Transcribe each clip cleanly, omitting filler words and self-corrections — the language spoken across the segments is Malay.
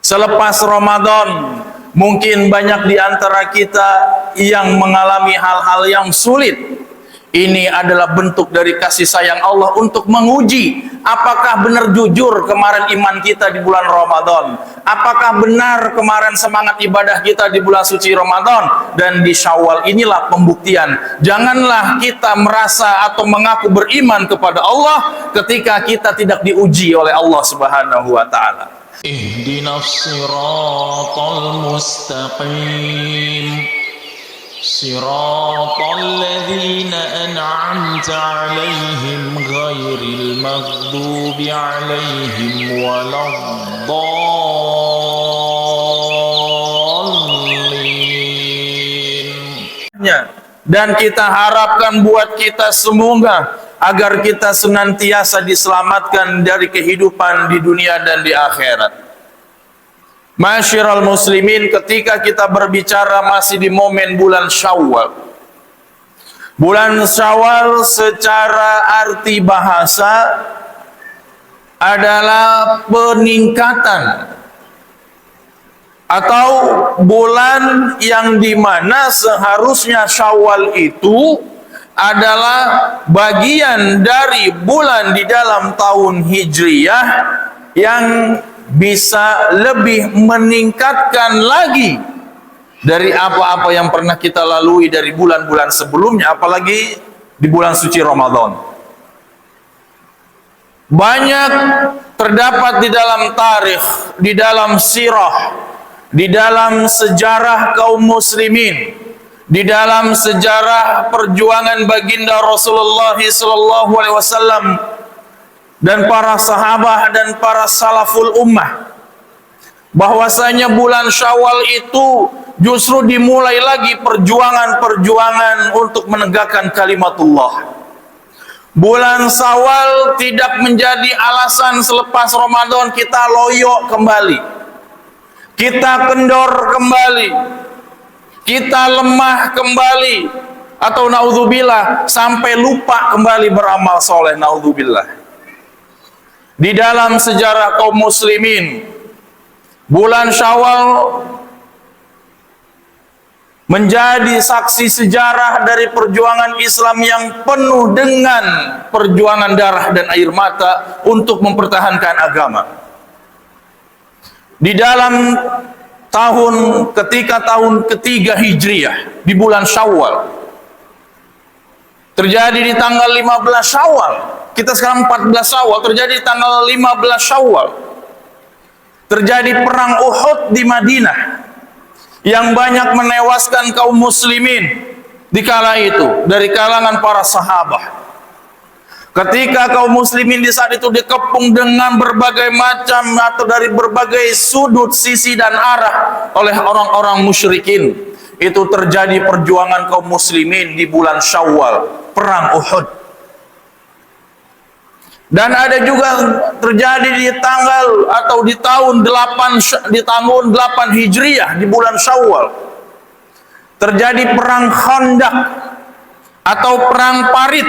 Selepas Ramadan, mungkin banyak di antara kita yang mengalami hal-hal yang sulit. Ini adalah bentuk dari kasih sayang Allah untuk menguji apakah benar jujur kemarin iman kita di bulan Ramadan, apakah benar kemarin semangat ibadah kita di bulan suci Ramadan. Dan di Syawal inilah pembuktian. Janganlah kita merasa atau mengaku beriman kepada Allah ketika kita tidak diuji oleh Allah Subhanahu wa taala. Ihdinas siratal mustaqim Siratal ladzina an'amta 'alaihim ghairil maghdubi 'alaihim waladdallin. Dan kita harapkan buat kita semoga agar kita senantiasa diselamatkan dari kehidupan di dunia dan di akhirat. Masyiral muslimin, ketika kita berbicara masih di momen bulan Syawal. Bulan Syawal secara arti bahasa adalah peningkatan atau bulan yang dimana seharusnya Syawal itu adalah bagian dari bulan di dalam tahun Hijriyah yang bisa lebih meningkatkan lagi dari apa-apa yang pernah kita lalui dari bulan-bulan sebelumnya, apalagi di bulan suci Ramadan. Banyak terdapat di dalam tarikh, di dalam sirah, di dalam sejarah kaum muslimin, di dalam sejarah perjuangan baginda Rasulullah SAW dan para sahabat dan para salaful ummah, bahwasanya bulan Syawal itu justru dimulai lagi perjuangan-perjuangan untuk menegakkan kalimatullah. Bulan Syawal tidak menjadi alasan selepas Ramadan kita loyo kembali, kita kendor kembali, kita lemah kembali, atau naudzubillah sampai lupa kembali beramal soleh, naudzubillah. Di dalam sejarah kaum muslimin, bulan Syawal menjadi saksi sejarah dari perjuangan Islam yang penuh dengan perjuangan darah dan air mata untuk mempertahankan agama. Di dalam ketika tahun ketiga Hijriyah, di bulan Syawal, terjadi di tanggal 15 Syawal. Kita sekarang 14 Syawal, terjadi tanggal 15 Syawal. Terjadi perang Uhud di Madinah yang banyak menewaskan kaum muslimin di kala itu dari kalangan para sahabat. Ketika kaum muslimin di saat itu dikepung dengan berbagai macam atau dari berbagai sudut, sisi dan arah oleh orang-orang musyrikin, itu terjadi perjuangan kaum muslimin di bulan Syawal, perang Uhud. Dan ada juga terjadi di tanggal atau di tahun 8 Hijriah di bulan Syawal. Terjadi perang Khandaq atau perang Parit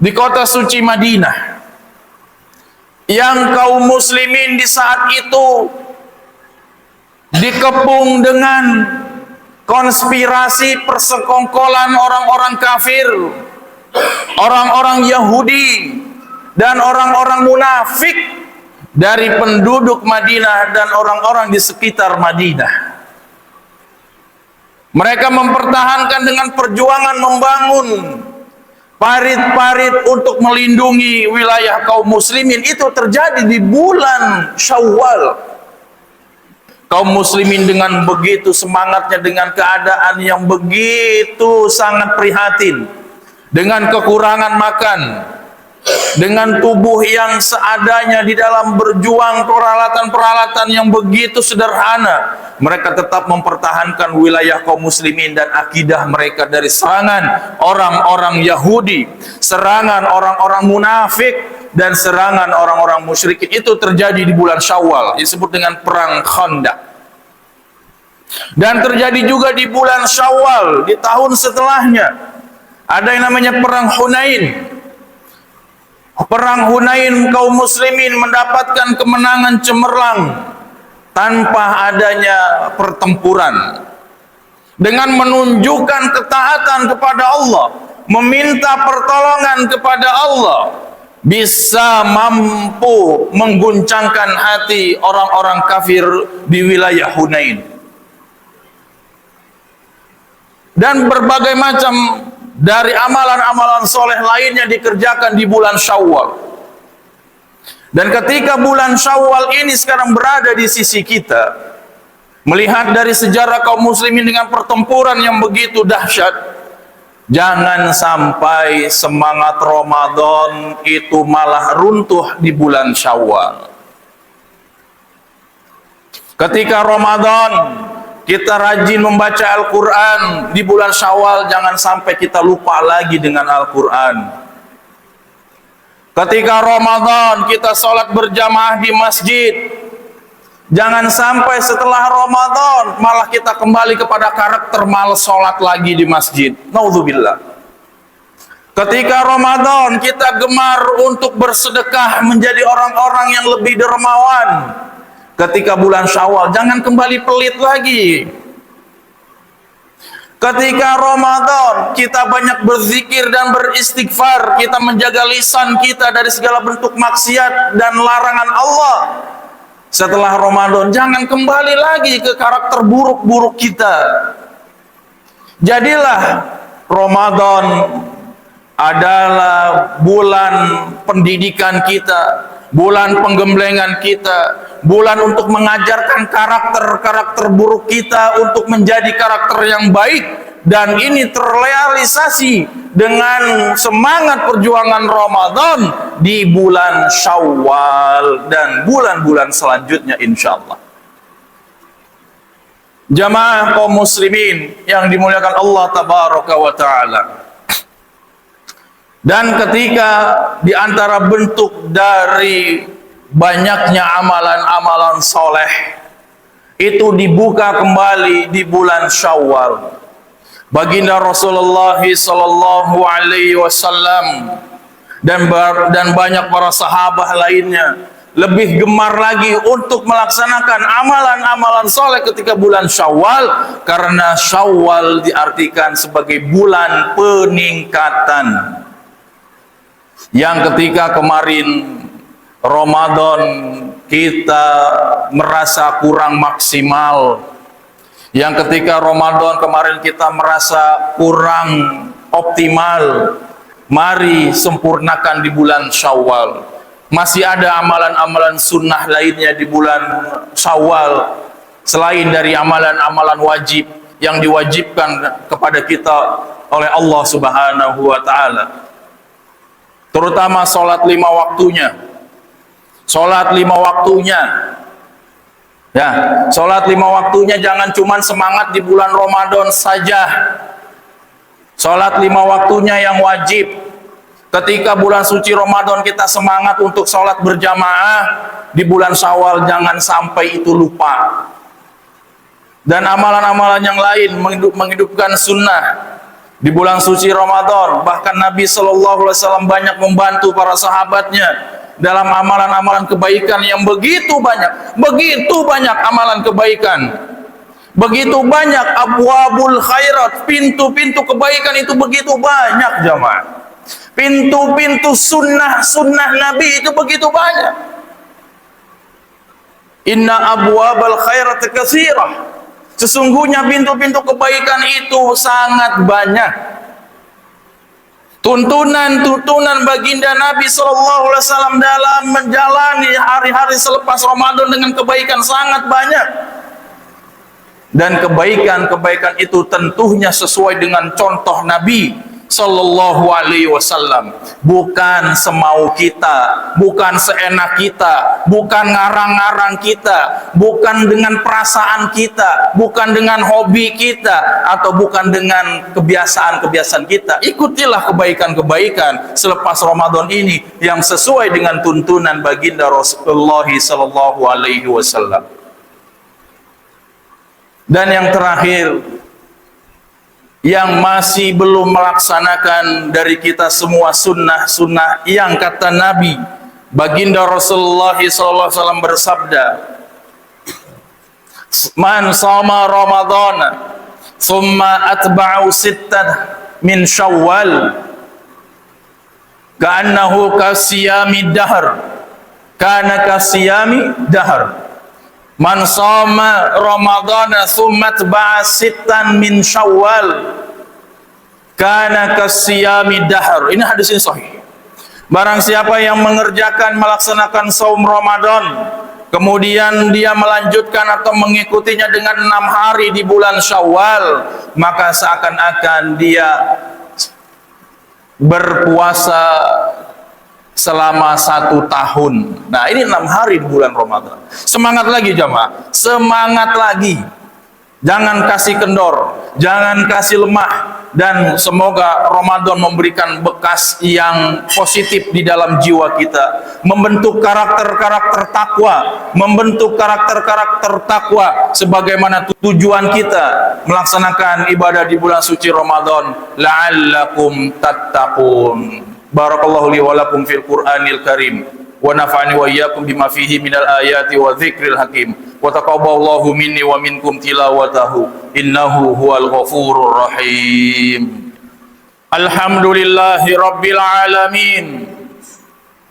di kota suci Madinah. Yang kaum muslimin di saat itu dikepung dengan konspirasi persekongkolan orang-orang kafir, orang-orang Yahudi, dan orang-orang munafik dari penduduk Madinah dan orang-orang di sekitar Madinah. Mereka mempertahankan dengan perjuangan membangun parit-parit untuk melindungi wilayah kaum muslimin. Itu terjadi di bulan Syawal. Kaum muslimin dengan begitu semangatnya, dengan keadaan yang begitu sangat prihatin, dengan kekurangan makan, dengan tubuh yang seadanya di dalam berjuang peralatan-peralatan yang begitu sederhana, mereka tetap mempertahankan wilayah kaum muslimin dan akidah mereka dari serangan orang-orang Yahudi, serangan orang-orang munafik, dan serangan orang-orang musyrikin. Itu terjadi di bulan Syawal, disebut dengan perang Khandaq. Dan terjadi juga di bulan Syawal di tahun setelahnya, ada yang namanya perang Hunain. Perang Hunain, kaum muslimin mendapatkan kemenangan cemerlang tanpa adanya pertempuran, dengan menunjukkan ketaatan kepada Allah, meminta pertolongan kepada Allah, bisa mampu mengguncangkan hati orang-orang kafir di wilayah Hunain. Dan berbagai macam dari amalan-amalan soleh lainnya dikerjakan di bulan Syawal. Dan ketika bulan Syawal ini sekarang berada di sisi kita, melihat dari sejarah kaum muslimin dengan pertempuran yang begitu dahsyat, jangan sampai semangat Ramadan itu malah runtuh di bulan Syawal. Ketika Ramadan kita rajin membaca Al-Quran, di bulan Syawal jangan sampai kita lupa lagi dengan Al-Quran. Ketika Ramadan kita sholat berjamaah di masjid, jangan sampai setelah Ramadan malah kita kembali kepada karakter malas sholat lagi di masjid. Naudzubillah. Ketika Ramadan kita gemar untuk bersedekah, menjadi orang-orang yang lebih dermawan. Ketika bulan Syawal jangan kembali pelit lagi. Ketika Ramadan kita banyak berzikir dan beristighfar, kita menjaga lisan kita dari segala bentuk maksiat dan larangan Allah. Setelah Ramadan jangan kembali lagi ke karakter buruk-buruk kita. Jadilah Ramadan adalah bulan pendidikan kita, bulan penggemblengan kita, bulan untuk mengajarkan karakter-karakter buruk kita untuk menjadi karakter yang baik. Dan ini terrealisasi dengan semangat perjuangan Ramadan di bulan Syawal dan bulan-bulan selanjutnya insyaallah. Jamaah kaum muslimin yang dimuliakan Allah tabaraka wa ta'ala. Dan ketika di antara bentuk dari banyaknya amalan-amalan soleh itu dibuka kembali di bulan Syawal, baginda Rasulullah sallallahu alaihi wasallam dan banyak para sahabat lainnya lebih gemar lagi untuk melaksanakan amalan-amalan soleh ketika bulan Syawal, karena Syawal diartikan sebagai bulan peningkatan. Yang ketika kemarin Ramadan kita merasa kurang maksimal, yang ketika Ramadan kemarin kita merasa kurang optimal, mari sempurnakan di bulan Syawal. Masih ada amalan-amalan sunnah lainnya di bulan Syawal selain dari amalan-amalan wajib yang diwajibkan kepada kita oleh Allah Subhanahu wa ta'ala. Terutama sholat 5 waktunya. Sholat 5 waktunya. Ya, sholat 5 waktunya jangan cuma semangat di bulan Ramadan saja. Sholat 5 waktunya yang wajib. Ketika bulan suci Ramadan kita semangat untuk sholat berjamaah, di bulan Syawal jangan sampai itu lupa. Dan amalan-amalan yang lain menghidupkan sunnah di bulan suci Ramadan. Bahkan Nabi SAW banyak membantu para sahabatnya dalam amalan-amalan kebaikan yang begitu banyak amalan kebaikan, begitu banyak abwabul khairat, pintu-pintu kebaikan itu begitu banyak jamaah, pintu-pintu sunnah Nabi itu begitu banyak. Inna abwabal khairat katsirah, sesungguhnya pintu-pintu kebaikan itu sangat banyak. Tuntunan baginda Nabi SAW dalam menjalani hari-hari selepas Ramadan dengan kebaikan sangat banyak. Dan kebaikan-kebaikan itu tentunya sesuai dengan contoh Nabi Sallallahu Alaihi Wasallam, bukan semau kita, bukan seenak kita, bukan ngarang-ngarang kita, bukan dengan perasaan kita, bukan dengan hobi kita, atau bukan dengan kebiasaan-kebiasaan kita. Ikutilah kebaikan-kebaikan selepas Ramadan ini yang sesuai dengan tuntunan baginda Rasulullah Sallallahu Alaihi Wasallam. Dan yang terakhir, yang masih belum melaksanakan dari kita semua sunnah-sunnah yang kata Nabi, baginda Rasulullah SAW bersabda, Man shoma Ramadan thumma atba'u sittan min Syawal ka'annahu kasiyami dahr, kana kasiyami dahr. Man shoma Ramadan thumma atba'a sittan min Syawal kana kasiyami dahr. Ini hadis ini sahih. Barang siapa yang mengerjakan melaksanakan saum Ramadan, kemudian dia melanjutkan atau mengikutinya dengan 6 hari di bulan Syawal, maka seakan-akan dia berpuasa selama 1 tahun. Nah, ini 6 hari di bulan Ramadan. Semangat lagi jamaah, semangat lagi. Jangan kasih kendor, jangan kasih lemah, dan semoga Ramadan memberikan bekas yang positif di dalam jiwa kita, membentuk karakter-karakter takwa, membentuk karakter-karakter takwa sebagaimana tujuan kita melaksanakan ibadah di bulan suci Ramadan, la'allakum tattaqun. Barakallahu li wa lakum fil Qur'anil Karim wa nafa'ani wa iyyakum bima fihi minal ayati wa dzikril hakim. Wa taqabbalallahu minni wa minkum tilawatahu innahu huwal ghafurur rahim. Alhamdulillahi rabbil alamin,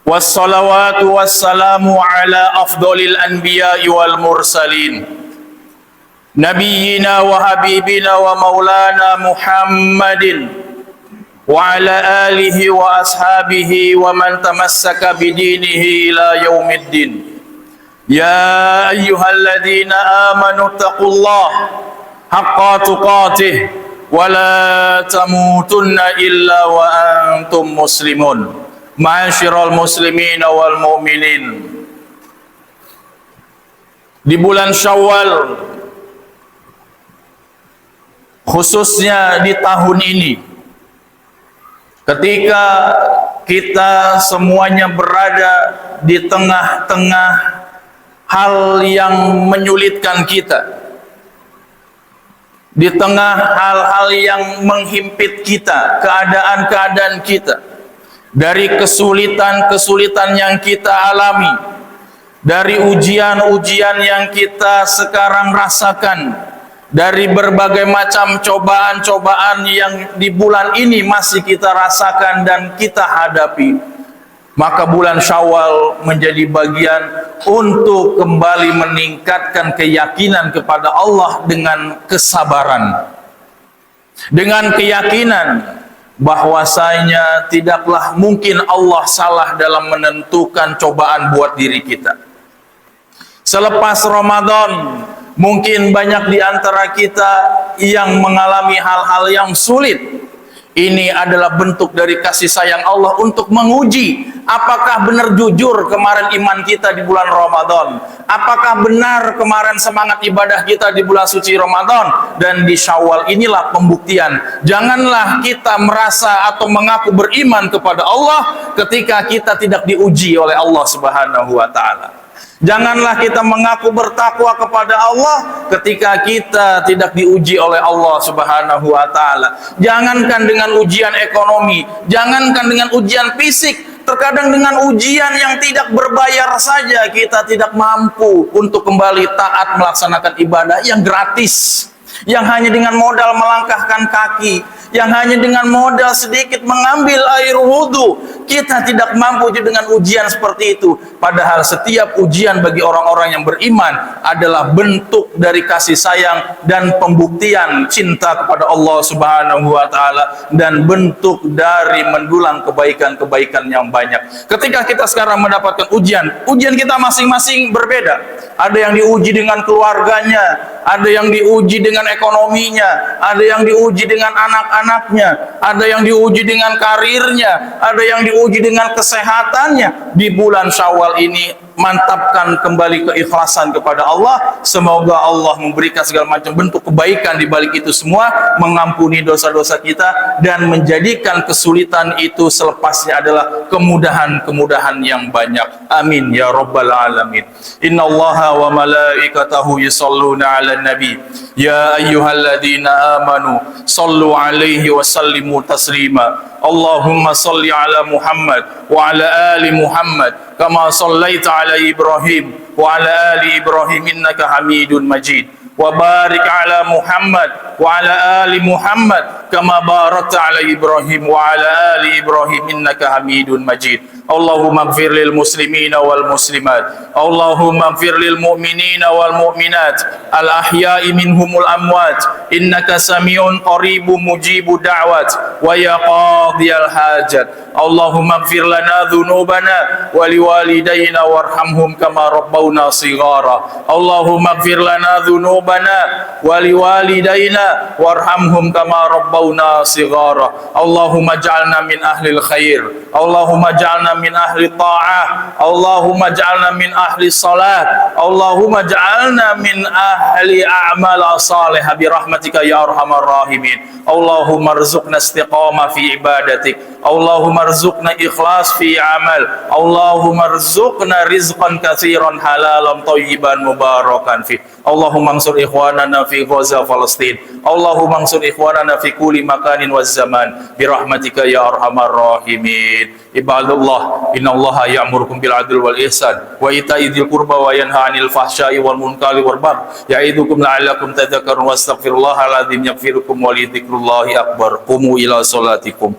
wassalawatu wassalamu ala afdalil anbiya'i wal mursalin, nabiyyina wa habibina wa maulana Muhammadin wa ala alihi wa ashabihi wa man tamassaka bidinihi ila yaumiddin. Ya ayyuhalladzina amanu taqullaha haqqa tuqatih wa la tamutunna illa wa antum muslimun. Ma'asyiral muslimin wal mu'minin. Di bulan Syawal, khususnya di tahun ini, ketika kita semuanya berada di tengah-tengah hal yang menyulitkan kita, di tengah hal-hal yang menghimpit kita, keadaan-keadaan kita, dari kesulitan-kesulitan yang kita alami, dari ujian-ujian yang kita sekarang rasakan, dari berbagai macam cobaan-cobaan yang di bulan ini masih kita rasakan dan kita hadapi, maka bulan Syawal menjadi bagian untuk kembali meningkatkan keyakinan kepada Allah dengan kesabaran, dengan keyakinan bahwasanya tidaklah mungkin Allah salah dalam menentukan cobaan buat diri kita. Selepas Ramadan, mungkin banyak di antara kita yang mengalami hal-hal yang sulit. Ini adalah bentuk dari kasih sayang Allah untuk menguji apakah benar jujur kemarin iman kita di bulan Ramadan, apakah benar kemarin semangat ibadah kita di bulan suci Ramadan. Dan di Syawal inilah pembuktian. Janganlah kita merasa atau mengaku beriman kepada Allah ketika kita tidak diuji oleh Allah Subhanahu wa ta'ala. Janganlah kita mengaku bertakwa kepada Allah ketika kita tidak diuji oleh Allah Subhanahu wa ta'ala. Jangankan dengan ujian ekonomi, jangankan dengan ujian fisik, terkadang dengan ujian yang tidak berbayar saja kita tidak mampu untuk kembali taat melaksanakan ibadah yang gratis, yang hanya dengan modal melangkahkan kaki, yang hanya dengan modal sedikit mengambil air wudhu, kita tidak mampu dengan ujian seperti itu. Padahal setiap ujian bagi orang-orang yang beriman adalah bentuk dari kasih sayang dan pembuktian cinta kepada Allah Subhanahu wa ta'ala, dan bentuk dari mendulang kebaikan-kebaikan yang banyak. Ketika kita sekarang mendapatkan ujian, ujian kita masing-masing berbeda. Ada yang diuji dengan keluarganya, ada yang diuji dengan ekonominya, ada yang diuji dengan anak-anaknya, ada yang diuji dengan karirnya, ada yang diuji dengan kesehatannya. Di bulan Syawal ini mantapkan kembali keikhlasan kepada Allah. Semoga Allah memberikan segala macam bentuk kebaikan di balik itu semua, mengampuni dosa-dosa kita, dan menjadikan kesulitan itu selepasnya adalah kemudahan-kemudahan yang banyak. Amin ya rabbal alamin. Innallaha wa malaikatahu yusholluna 'alan nabi ya ayyuhalladzina amanu shallu 'alaihi wa sallimu taslima. Allahumma shalli 'ala Muhammad wa 'ala ali Muhammad kama shallaita 'ala Ibrahim wa 'ala ali Ibrahim innaka Hamidun Majid. wa barik ala Muhammad wa ala ali Muhammad kama barakta ala Ibrahim wa ala ali Ibrahim innaka Hamidun Majid. Allahumma ighfir lil muslimina wal muslimat, Allahumma ighfir lil mu'minina wal mu'minat, al ahya'i minhumul amwat, innaka sami'un qaribun mujibu da'wat wa ya qadiyal hajat. Allahumma ighfir lana dhunubana wa liwalidayna warhamhum kama rabbawna shighara. Allahumma ighfir lana dhunubana wa liwalidayna warhamhum kama rabbawna shighara. Allahumma ij'alna min ahlil khair, Allahumma ij'alna min ahli ta'ah, Allahumma ij'alna min ahli salat, Allahumma ij'alna min ahli a'mal salihah bi rahmatika ya arhamar rahimin. Allahumma arzuqna istiqamah fi ibadatik, Allahumma arzuqna ikhlas fi amal, Allahumma arzuqna rizqan katsiran halalan thayyiban mubarakan fi. Allahumma ansur ikhwanana fi Gaza Palestin, Allahumma ansur ikhwanana fi kulli makanin waz zaman bi rahmatika ya arhamar rahimin. Ibadallah, innallaha ya'murukum bil adli wal ihsan wa ita'i dzil qurba wa yanha 'anil fahsya'i wal munkari wal baghi ya'idukum la'allakum tadhakkarun wastaghfirullahal adzim yaghfirukum wa li dzikrillahi akbar. Qumu ila salatikum.